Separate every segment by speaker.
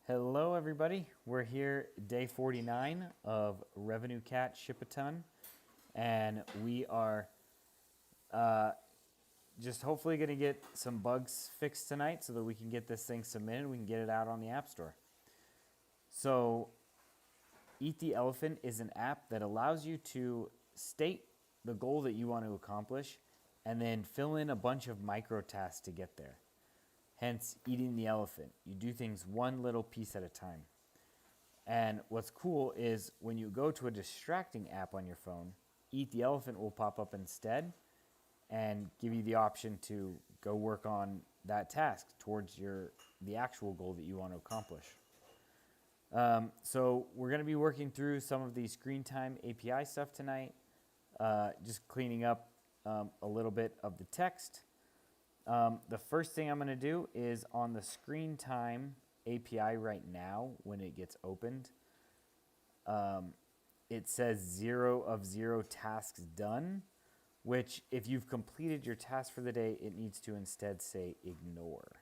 Speaker 1: Hello, everybody. We're here day 49 of RevenueCat Shipathon, and we are just hopefully going to get some bugs fixed tonight so that we can get this thing submitted. We can get it out on the App Store. So, Eat the Elephant is an app that allows you to state the goal that you want to accomplish and then fill in a bunch of micro tasks to get there. Hence, eating the elephant. You do things one little piece at a time. And what's cool is when you go to a distracting app on your phone, Eat the Elephant will pop up instead and give you the option to go work on that task towards the actual goal that you want to accomplish. So we're going to be working through some of the screen time API stuff tonight, just cleaning up a little bit of the text. The first thing I'm going to do is on the screen time API right now, when it gets opened, it says 0 of 0 tasks done, which if you've completed your task for the day, it needs to instead say ignore.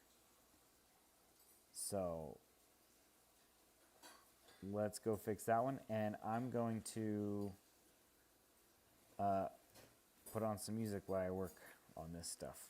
Speaker 1: So let's go fix that one. And I'm going to put on some music while I work on this stuff.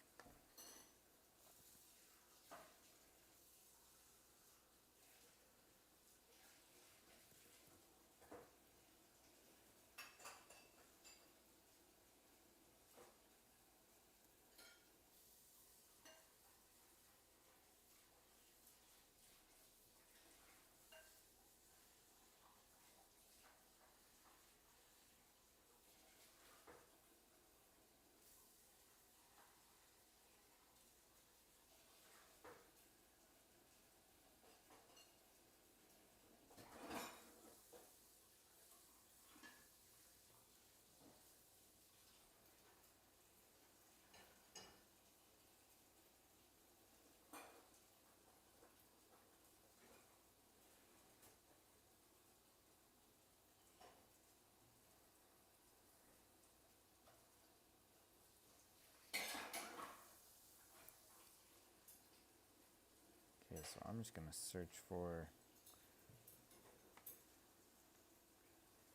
Speaker 1: Okay, so I'm just going to search for,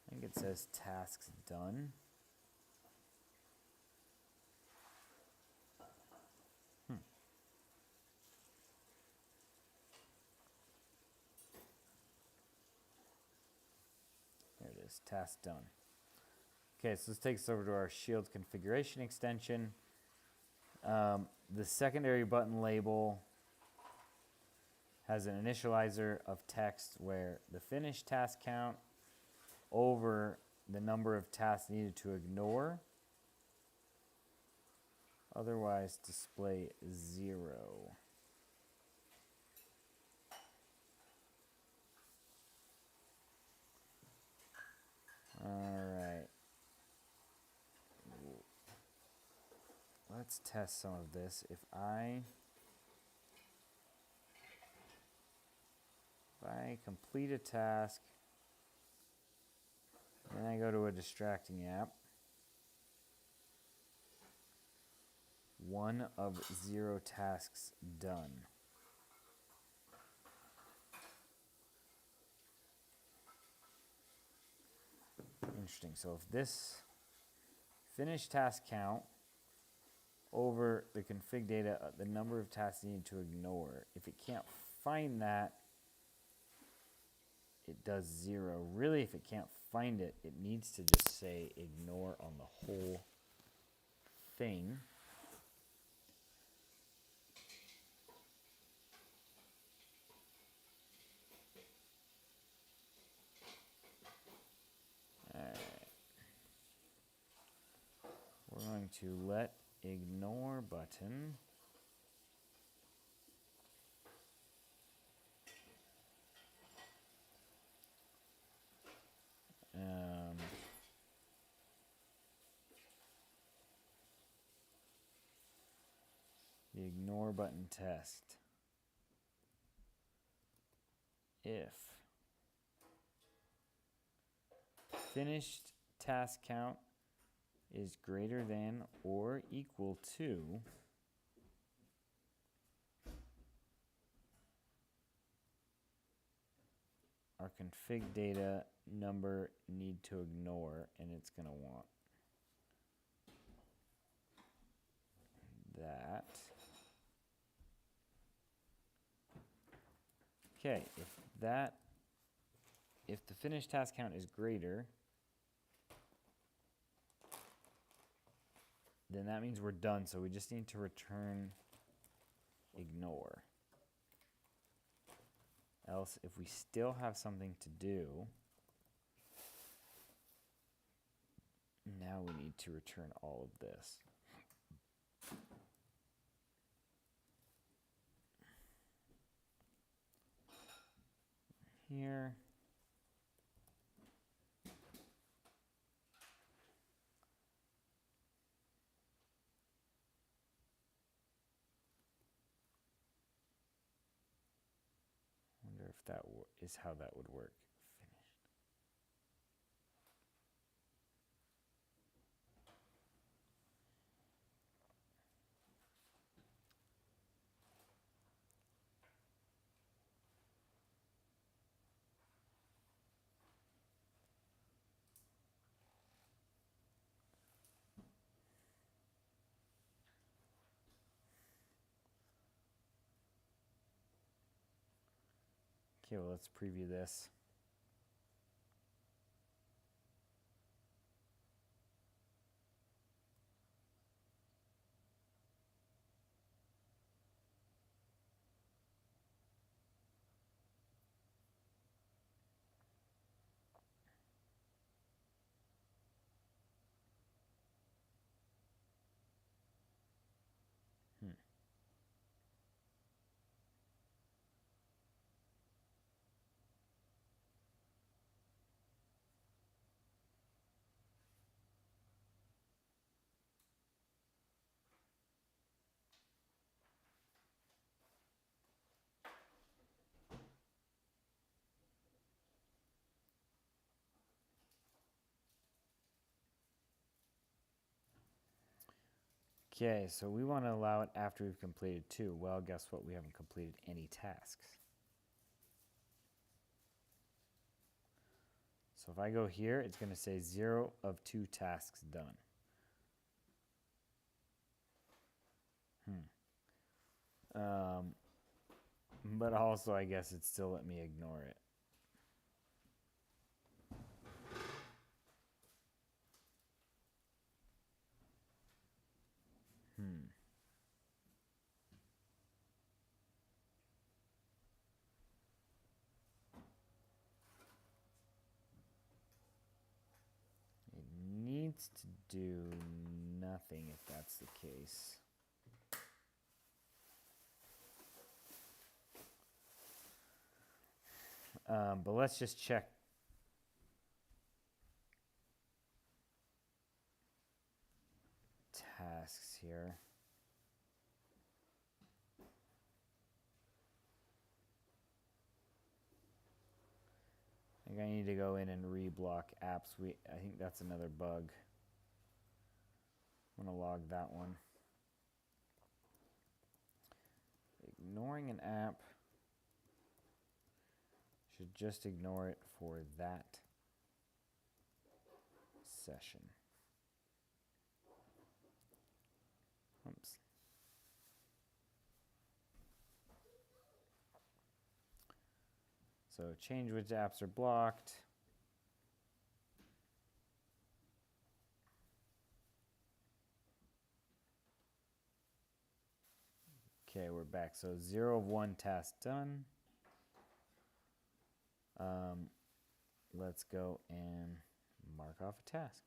Speaker 1: I think it says tasks done. There it is, task done. Okay, so this takes us over to our Shield configuration extension. The secondary button label has an initializer of text where the finished task count over the number of tasks needed to ignore, otherwise display 0. Alright. Let's test some of this. If I complete a task, then I go to a distracting app, 1 of 0 tasks done. Interesting. So if this finished task count over the config data, the number of tasks needed to ignore, if it can't find that, it does 0. Really, if it can't find it, it needs to just say ignore on the whole thing. Alright. We're going to let ignore button the ignore button test. If finished task count is greater than or equal to our config data number need to ignore, and it's going to want that. Okay, if the finished task count is greater, then that means we're done, so we just need to return ignore. Else, if we still have something to do, now we need to return all of this. Here. Wonder if that is how that would work. Finished. Okay, well, let's preview this. Okay, so we want to allow it after we've completed 2. Well, guess what? We haven't completed any tasks. So if I go here, it's going to say 0 of 2 tasks done. But also, I guess it still let me ignore it. It needs to do nothing if that's the case. But let's just check. Tasks here. I think I need to go in and reblock apps. I think that's another bug. I'm going to log that one. Ignoring an app should just ignore it for that session. Oops. So change which apps are blocked. Okay, we're back. So 0 of 1 task done. Let's go and mark off a task.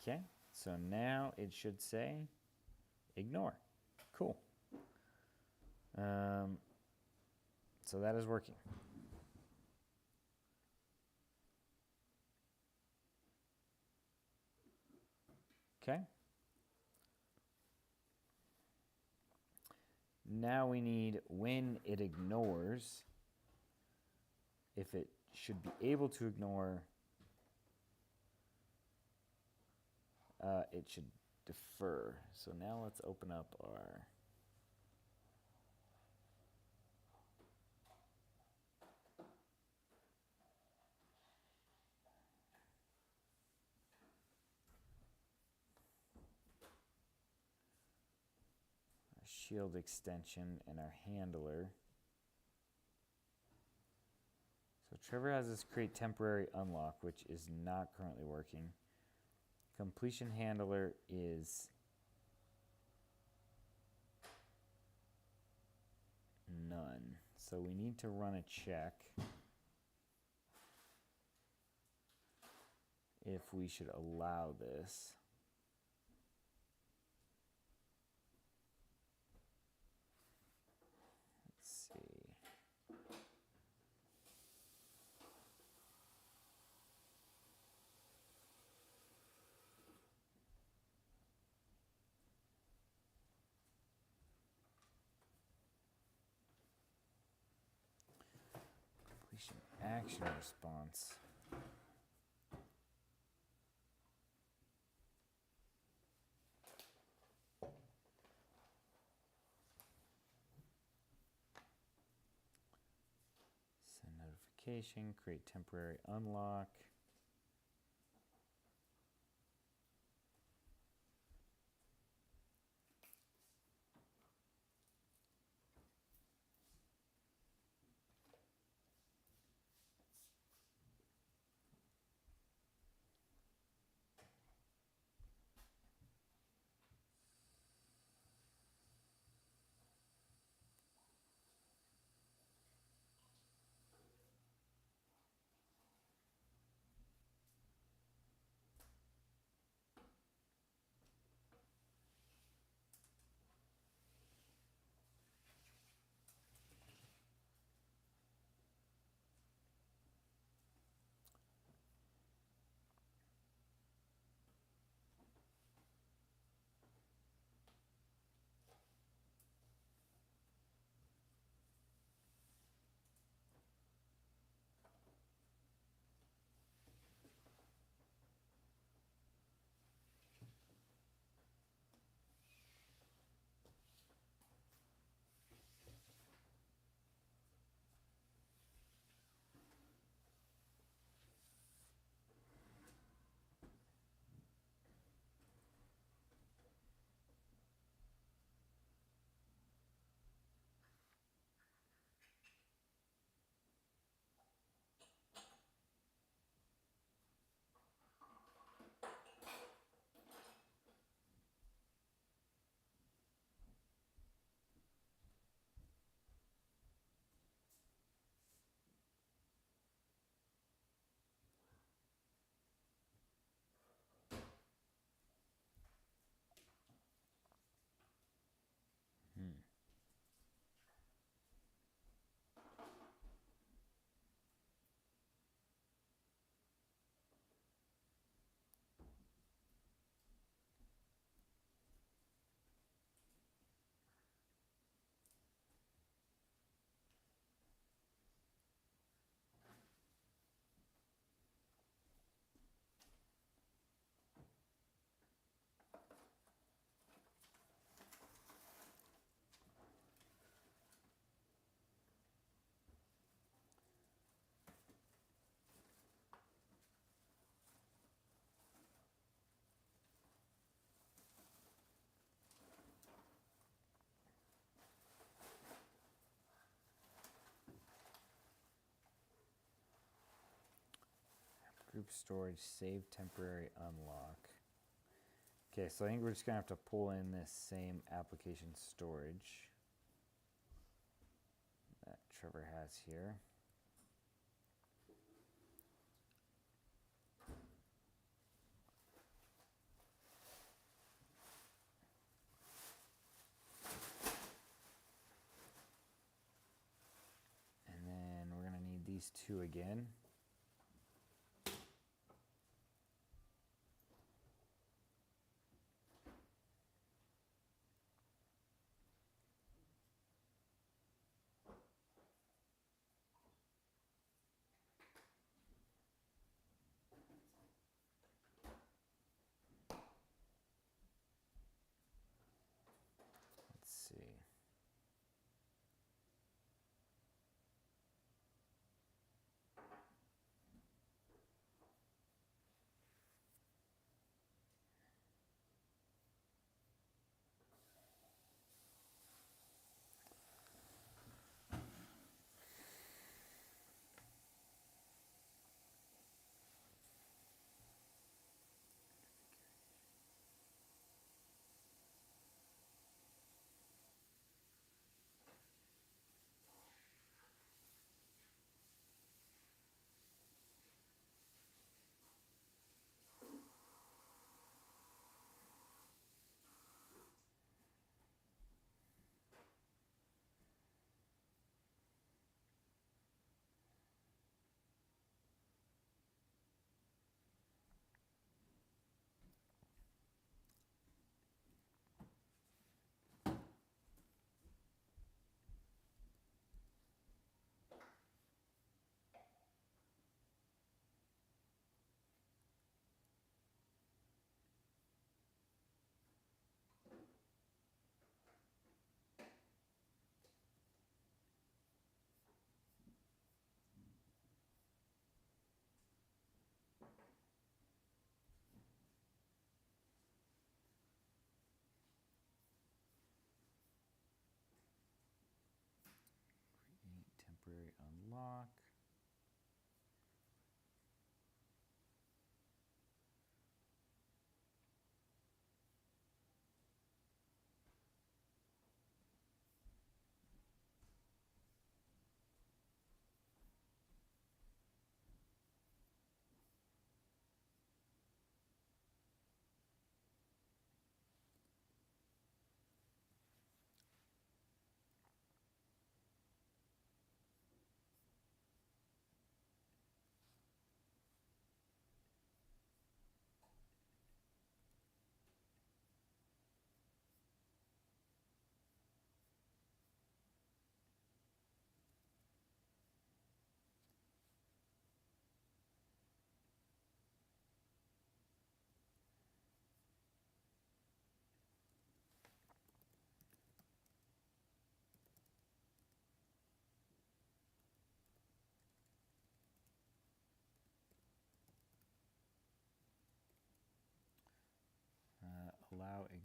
Speaker 1: Okay, so now it should say ignore. Cool. So that is working. Okay. Now we need when it ignores, if it should be able to ignore, it should defer. So now let's open up our shield extension and our handler. So Trevor has us create temporary unlock, which is not currently working. Completion handler is none. So we need to run a check if we should allow this. Let's see. Completion action response. Send notification, create temporary unlock. Group storage, save temporary unlock. Okay, so I think we're just gonna have to pull in this same application storage that Trevor has here. And then we're gonna need these two again.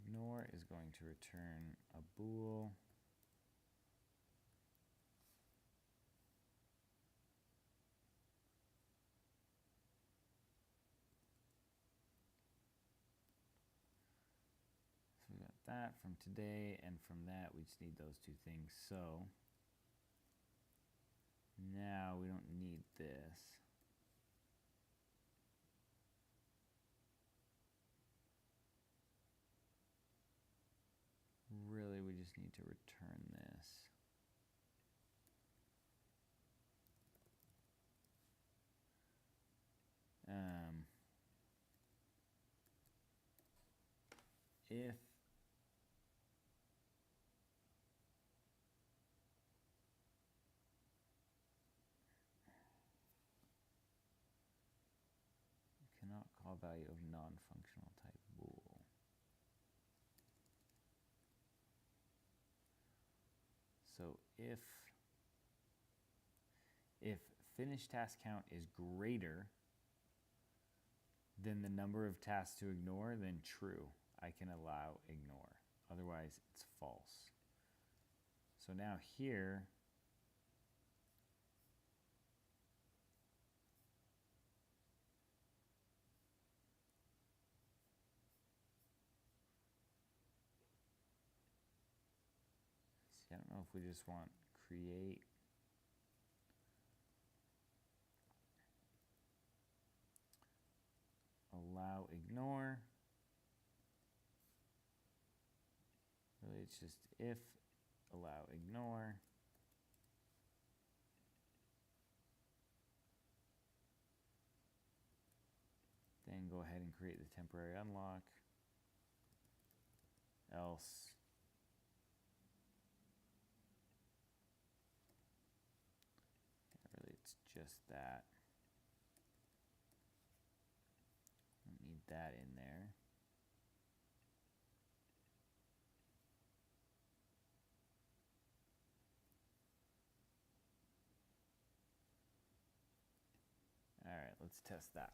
Speaker 1: ignore is going to return a bool. So we got that from today, and from that we just need those two things. So now we don't need this. Really, we just need to return this. If you cannot call value of non-functional type bool. So if finished task count is greater than the number of tasks to ignore, then true. I can allow ignore. Otherwise, it's false. So now here, see, I don't know if we just want create allow ignore. Really, it's just if allow ignore. Then go ahead and create the temporary unlock. Else really, it's just that. Don't need that in there. All right, let's test that.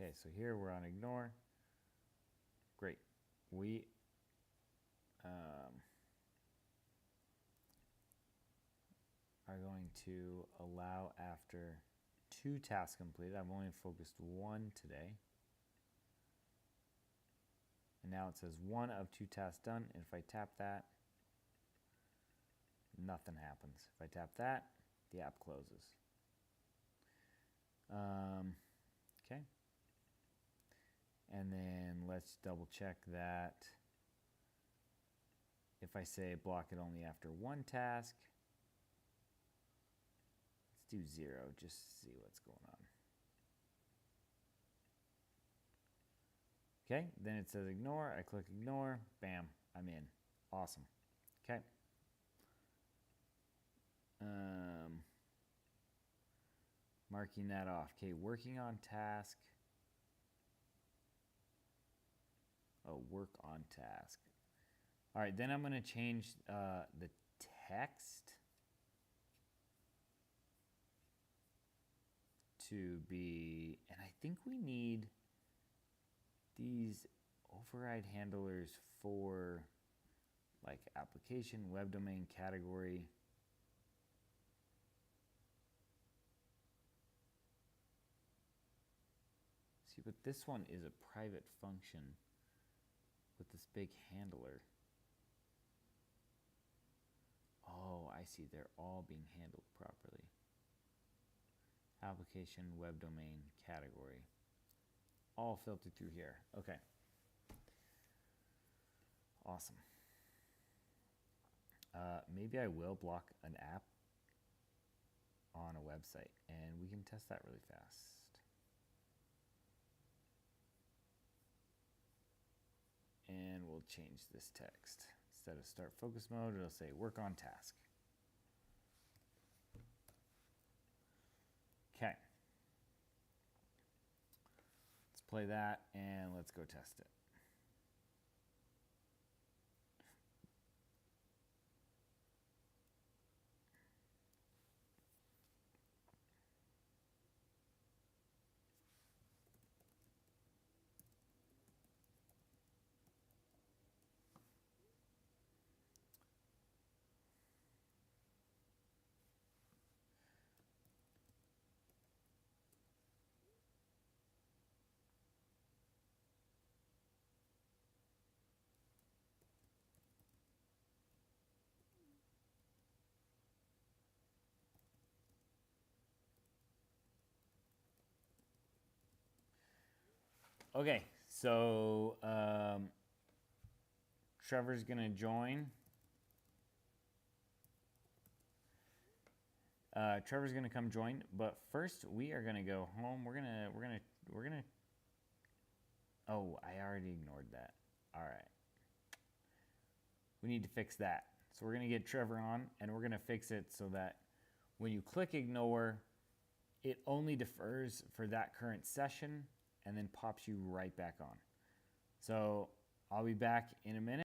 Speaker 1: Okay, so here we're on ignore. Great. We are going to allow after 2 tasks completed. I've only focused 1 today. And now it says 1 of 2 tasks done. And if I tap that, nothing happens. If I tap that, the app closes. Okay. And then let's double check that. If I say block it only after 1 task, let's do 0, just to see what's going on. Okay, then it says ignore. I click ignore. Bam, I'm in. Awesome. Okay. Marking that off. Okay, working on task. Oh, work on task. All right, then I'm going to change the text to be, and I think we need these override handlers for like application, web domain, category. See, but this one is a private function with this big handler. Oh, I see. They're all being handled properly. Application, web domain, category. All filtered through here. Okay. Awesome. Maybe I will block an app on a website, and we can test that really fast. And we'll change this text. Instead of start focus mode, it'll say work on task. Okay. play that and let's go test it. Okay, so Trevor's gonna join. Trevor's gonna come join, but first we are gonna go home. We're gonna. Oh, I already ignored that. All right, we need to fix that. So we're gonna get Trevor on, and we're gonna fix it so that when you click ignore, it only defers for that current session and then pops you right back on. So I'll be back in a minute.